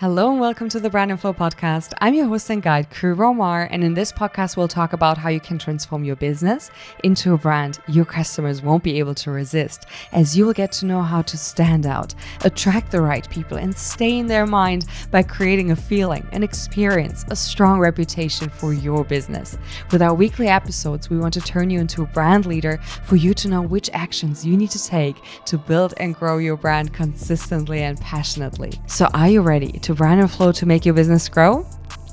Hello and welcome to the BRANDINFLOW Podcast. I'm your host and guide, Kuru Romar, and in this podcast we'll talk about how you can transform your business into a brand your customers won't be able to resist, as you will get to know how to stand out, attract the right people, and stay in their mind by creating a feeling, an experience, a strong reputation for your business. With our weekly episodes, we want to turn you into a brand leader for you to know which actions you need to take to build and grow your brand consistently and passionately. So are you ready to brand and flow to make your business grow?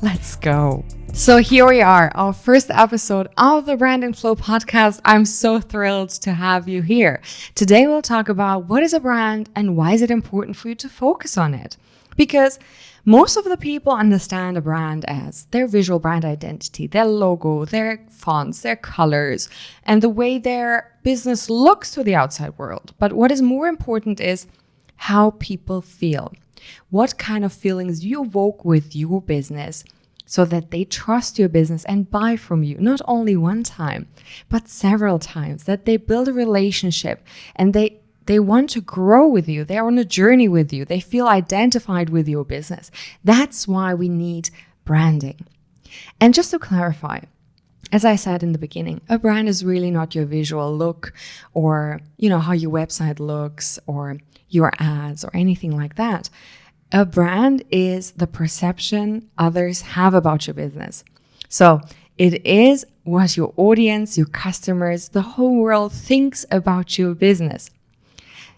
Let's go. So here we are, our first episode of the BRANDINFLOW Podcast. I'm so thrilled to have you here. Today we'll talk about what is a brand and why is it important for you to focus on it. Because most of the people understand a brand as their visual brand identity, their logo, their fonts, their colors, and the way their business looks to the outside world. But what is more important is how people feel. What kind of feelings you evoke with your business so that they trust your business and buy from you, not only one time, but several times, that they build a relationship and they want to grow with you. They're on a journey with you. They feel identified with your business. That's why we need branding. And just to clarify, as I said in the beginning, a brand is really not your visual look or, how your website looks or your ads or anything like that. A brand is the perception others have about your business. So it is what your audience, your customers, the whole world thinks about your business.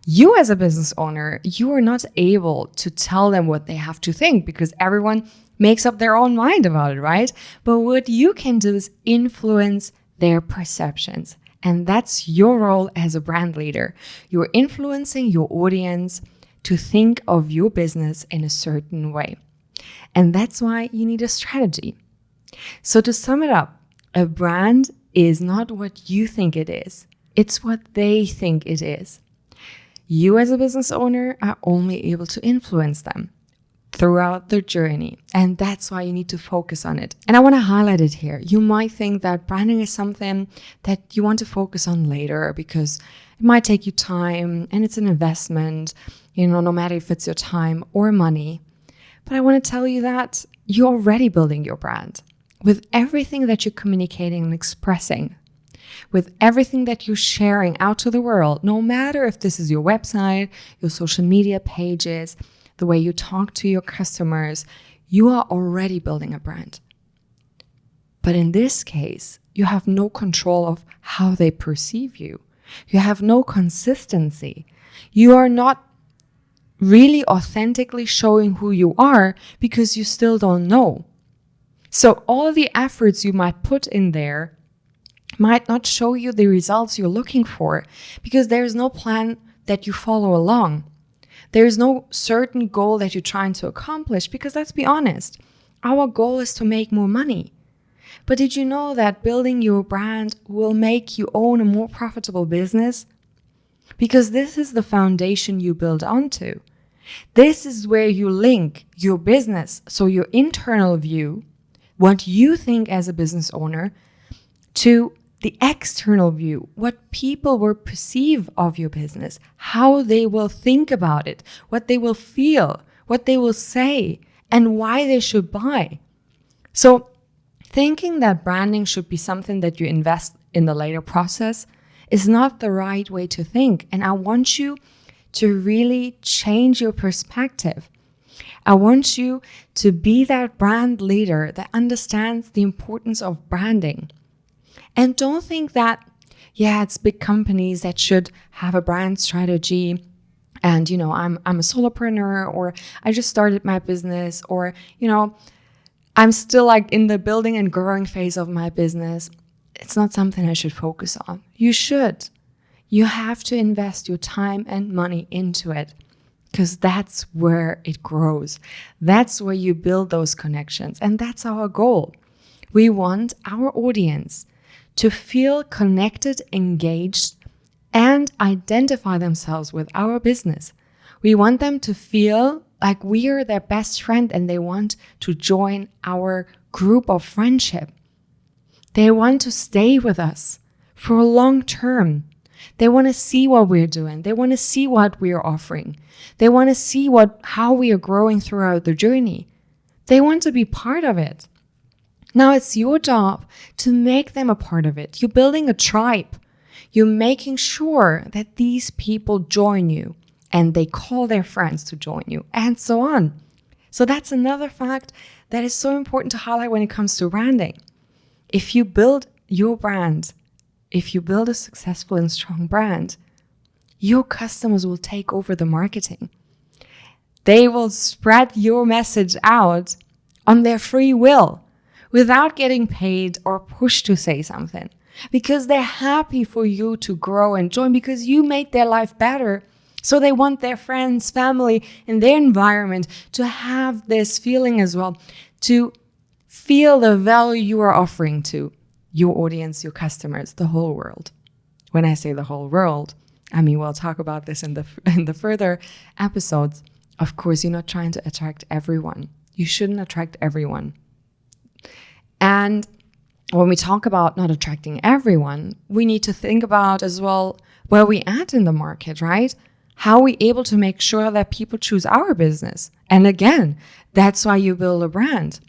You as a business owner, you are not able to tell them what they have to think because everyone makes up their own mind about it, right? But what you can do is influence their perceptions. And that's your role as a brand leader. You're influencing your audience to think of your business in a certain way. And that's why you need a strategy. So to sum it up, a brand is not what you think it is. It's what they think it is. You as a business owner are only able to influence them throughout their journey. And that's why you need to focus on it. And I want to highlight it here. You might think that branding is something that you want to focus on later because it might take you time and it's an investment, no matter if it's your time or money. But I want to tell you that you're already building your brand with everything that you're communicating and expressing, with everything that you're sharing out to the world, no matter if this is your website, your social media pages, the way you talk to your customers, you are already building a brand. But in this case, you have no control of how they perceive you. You have no consistency. You are not really authentically showing who you are because you still don't know. So all the efforts you might put in there might not show you the results you're looking for because there's no plan that you follow along. There's no certain goal that you're trying to accomplish because let's be honest, our goal is to make more money. But did you know that building your brand will make you own a more profitable business? Because this is the foundation you build onto. This is where you link your business, so your internal view, what you think as a business owner, to the external view, what people will perceive of your business, how they will think about it, what they will feel, what they will say, and why they should buy. So thinking that branding should be something that you invest in the later process is not the right way to think. And I want you to really change your perspective. I want you to be that brand leader that understands the importance of branding. And don't think that, it's big companies that should have a brand strategy. And, I'm a solopreneur, or I just started my business, or, I'm still in the building and growing phase of my business. It's not something I should focus on. You should. You have to invest your time and money into it because that's where it grows. That's where you build those connections. And that's our goal. We want our audience to feel connected, engaged, and identify themselves with our business. We want them to feel like we are their best friend and they want to join our group of friendship. They want to stay with us for a long term. They want to see what we're doing. They want to see what we're offering. They want to see how we are growing throughout the journey. They want to be part of it. Now it's your job to make them a part of it. You're building a tribe. You're making sure that these people join you and they call their friends to join you and so on. So that's another fact that is so important to highlight when it comes to branding. If you build your brand, if you build a successful and strong brand, your customers will take over the marketing. They will spread your message out on their free will without getting paid or pushed to say something, because they're happy for you to grow and join because you made their life better. So they want their friends, family, and their environment to have this feeling as well, to feel the value you are offering to your audience, your customers, the whole world. When I say the whole world, I mean, we'll talk about this in the further episodes. Of course, you're not trying to attract everyone. You shouldn't attract everyone. And when we talk about not attracting everyone, we need to think about as well where we at in the market, right? How are we able to make sure that people choose our business? And again, that's why you build a brand.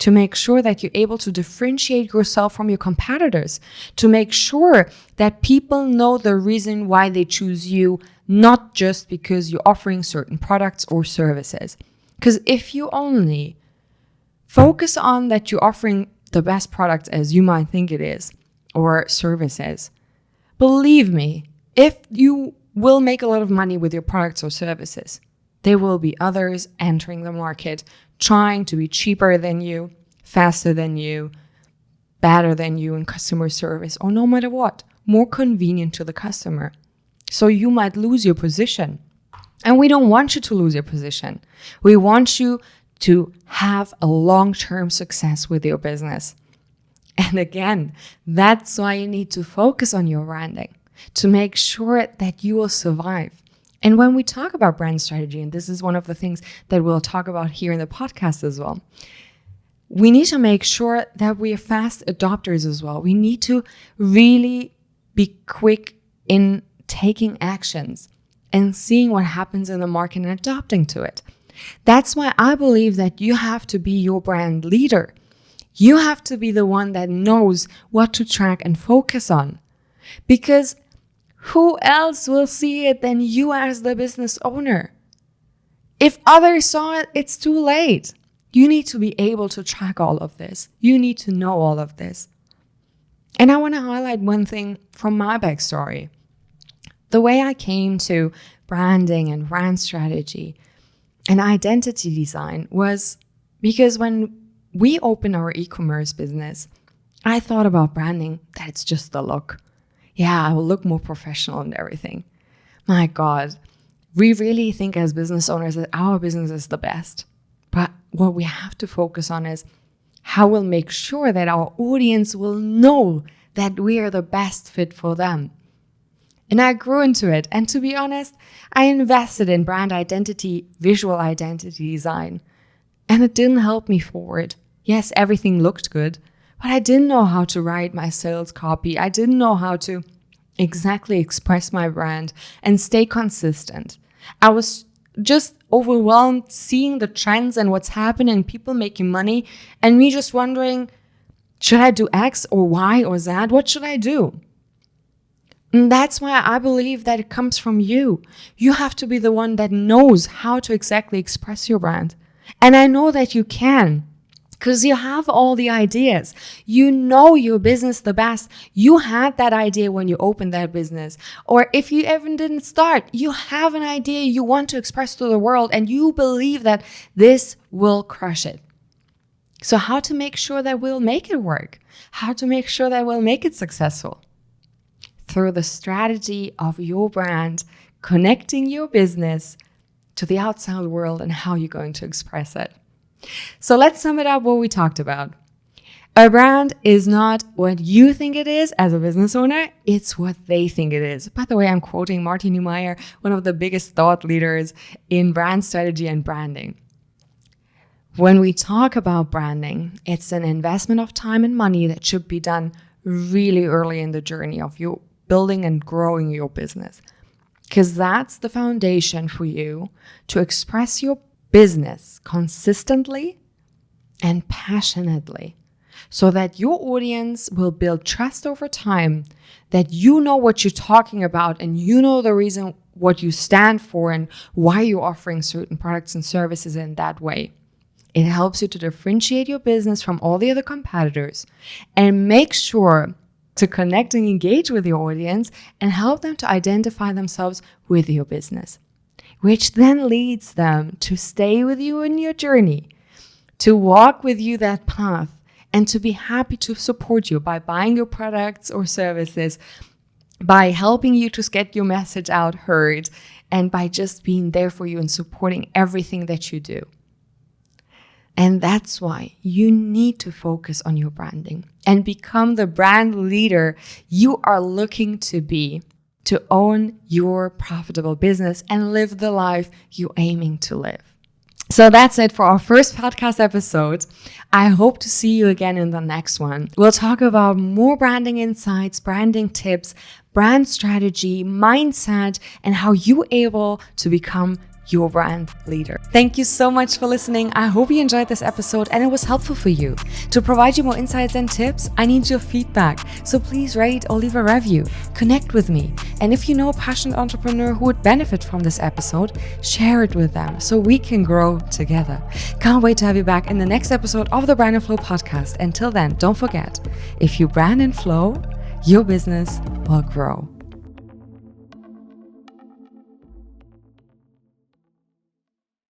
To make sure that you're able to differentiate yourself from your competitors, to make sure that people know the reason why they choose you, not just because you're offering certain products or services. Because if you only focus on that you're offering the best product as you might think it is, or services, believe me, if you will make a lot of money with your products or services, there will be others entering the market trying to be cheaper than you, faster than you, better than you in customer service, or no matter what, more convenient to the customer. So you might lose your position. And we don't want you to lose your position. We want you to have a long-term success with your business. And again, that's why you need to focus on your branding to make sure that you will survive. And when we talk about brand strategy, and this is one of the things that we'll talk about here in the podcast as well, we need to make sure that we are fast adopters as well. We need to really be quick in taking actions and seeing what happens in the market and adapting to it. That's why I believe that you have to be your brand leader. You have to be the one that knows what to track and focus on. Because who else will see it than you as the business owner? If others saw it, it's too late. You need to be able to track all of this. You need to know all of this. And I want to highlight one thing from my backstory. The way I came to branding and brand strategy and identity design was because when we opened our e-commerce business, I thought about branding that it's just the look. Yeah, I will look more professional and everything. My God, we really think as business owners that our business is the best. But what we have to focus on is how we'll make sure that our audience will know that we are the best fit for them. And I grew into it. And to be honest, I invested in brand identity, visual identity design. And it didn't help me forward. Yes, everything looked good, but I didn't know how to write my sales copy. I didn't know how to exactly express my brand and stay consistent. I was just overwhelmed seeing the trends and what's happening, people making money, and me just wondering, should I do X or Y or Z? What should I do? And that's why I believe that it comes from you. You have to be the one that knows how to exactly express your brand. And I know that you can, because you have all the ideas. You know your business the best. You had that idea when you opened that business. Or if you even didn't start, you have an idea you want to express to the world and you believe that this will crush it. So how to make sure that we'll make it work? How to make sure that we'll make it successful? Through the strategy of your brand, connecting your business to the outside world and how you're going to express it. So let's sum it up what we talked about. A brand is not what you think it is as a business owner, it's what they think it is. By the way, I'm quoting Martin Neumeyer, one of the biggest thought leaders in brand strategy and branding. When we talk about branding, it's an investment of time and money that should be done really early in the journey of your building and growing your business. Because that's the foundation for you to express your business consistently and passionately, so that your audience will build trust over time, that you know what you're talking about and you know the reason what you stand for and why you're offering certain products and services in that way. It helps you to differentiate your business from all the other competitors and make sure to connect and engage with your audience and help them to identify themselves with your business, which then leads them to stay with you in your journey, to walk with you that path, and to be happy to support you by buying your products or services, by helping you to get your message out heard, and by just being there for you and supporting everything that you do. And that's why you need to focus on your branding and become the brand leader you are looking to be, to own your profitable business and live the life you're aiming to live. So that's it for our first podcast episode. I hope to see you again in the next one. We'll talk about more branding insights, branding tips, brand strategy, mindset, and how you're able to become your brand leader. Thank you so much for listening. I hope you enjoyed this episode and it was helpful for you. To provide you more insights and tips, I need your feedback. So please rate or leave a review. Connect with me. And if you know a passionate entrepreneur who would benefit from this episode, share it with them so we can grow together. Can't wait to have you back in the next episode of the Brand and Flow podcast. Until then, don't forget, if you brand and flow, your business will grow.